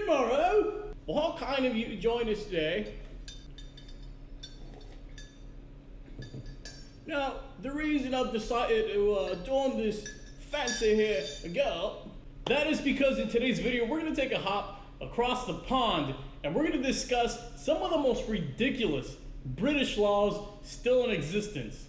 tomorrow. Well, how kind of you to join us today. Now, the reason I've decided to join this fancy here girl, that is because in today's video, we're gonna take a hop across the pond and we're gonna discuss some of the most ridiculous British laws still in existence.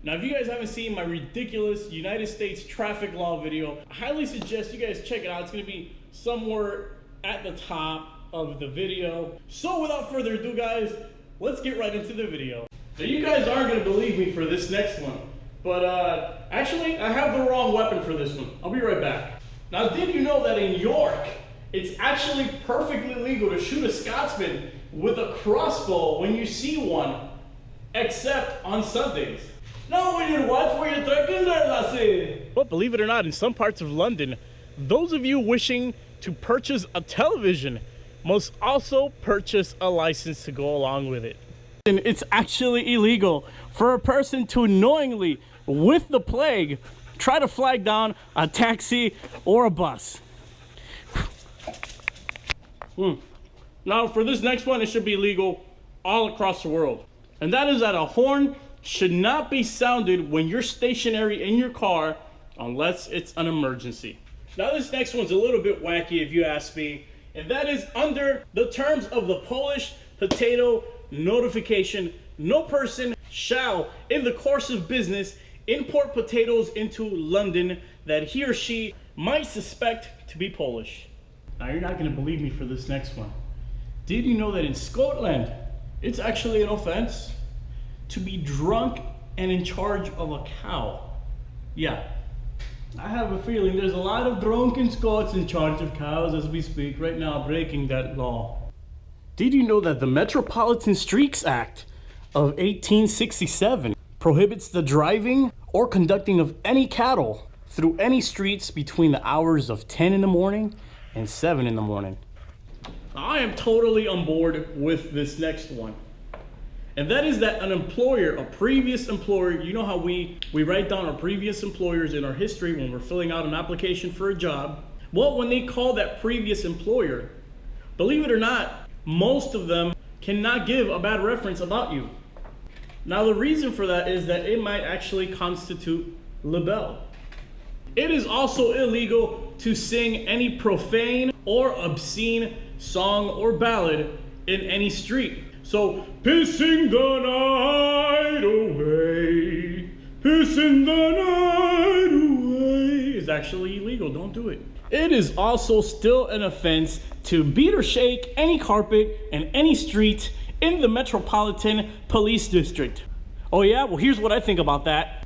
Now, if you guys haven't seen my ridiculous United States traffic law video, I highly suggest you guys check it out. It's gonna be somewhere at the top of the video. So without further ado, guys, let's get right into the video. Now, you guys aren't gonna believe me for this next one, but actually, I have the wrong weapon for this one. I'll be right back. Now, did you know that in York, it's actually perfectly legal to shoot a Scotsman with a crossbow when you see one, except on Sundays? No, when you watch where you're talking there, lassie. But believe it or not, in some parts of London, those of you wishing to purchase a television must also purchase a license to go along with it. And it's actually illegal for a person to knowingly, with the plague, try to flag down a taxi or a bus. Now, for this next one, it should be legal all across the world. And that is that a horn should not be sounded when you're stationary in your car unless it's an emergency. Now, this next one's a little bit wacky if you ask me, and that is under the terms of the Polish potato notification, no person shall, in the course of business, import potatoes into London that he or she might suspect to be Polish. Now, you're not going to believe me for this next one. Did you know that in Scotland, it's actually an offense to be drunk and in charge of a cow? Yeah, I have a feeling there's a lot of drunken Scots in charge of cows as we speak right now, breaking that law. Did you know that the Metropolitan Streets Act of 1867 prohibits the driving or conducting of any cattle through any streets between the hours of 10 in the morning and 7 in the morning? I am totally on board with this next one. And that is that an employer, a previous employer, you know how we write down our previous employers in our history when we're filling out an application for a job? Well, when they call that previous employer, believe it or not, most of them cannot give a bad reference about you. Now, the reason for that is that it might actually constitute libel. It is also illegal to sing any profane or obscene song or ballad in any street. So, pissing the night away, pissing the night away is actually illegal. Don't do it. It is also still an offense to beat or shake any carpet in any street in the Metropolitan Police District. Oh yeah? Well, here's what I think about that.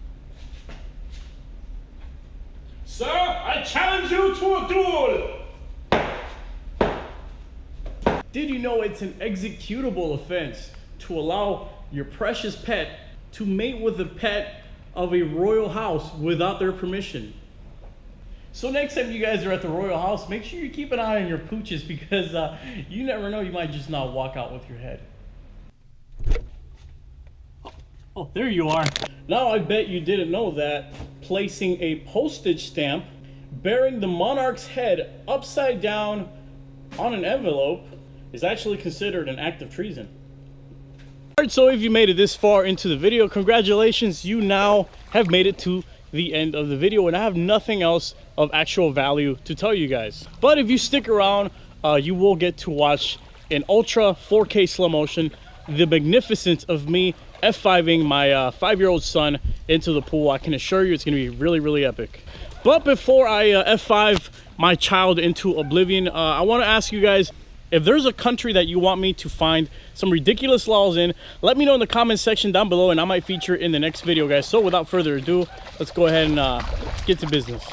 Sir, I challenge you to a duel! Did you know it's an executable offense to allow your precious pet to mate with the pet of a royal house without their permission? So next time you guys are at the royal house, make sure you keep an eye on your pooches because you never know, you might just not walk out with your head. Oh, there you are. Now I bet you didn't know that placing a postage stamp bearing the monarch's head upside down on an envelope is actually considered an act of treason. Alright, so if you made it this far into the video, congratulations, you now have made it to the end of the video and I have nothing else of actual value to tell you guys. But if you stick around, you will get to watch in ultra 4K slow motion the magnificence of me F5ing my 5-year-old son into the pool. I can assure you it's going to be really, really epic. But before I F5 my child into oblivion, I want to ask you guys, if there's a country that you want me to find some ridiculous laws in, let me know in the comment section down below and I might feature it in the next video, guys. So without further ado, let's go ahead and get to business.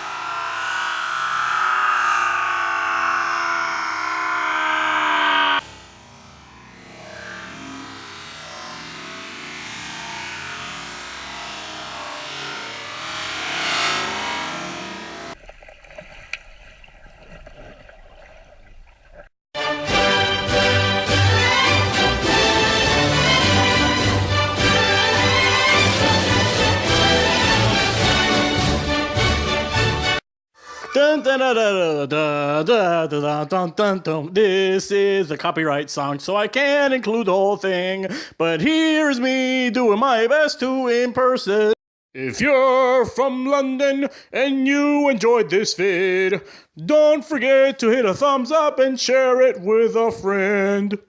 Dun, dun, dun, dun, dun, dun, dun, dun, dun, dun. This is a copyright song, so I can't include the whole thing. But here's me doing my best to impersonate. If you're from London and you enjoyed this vid, don't forget to hit a thumbs up and share it with a friend.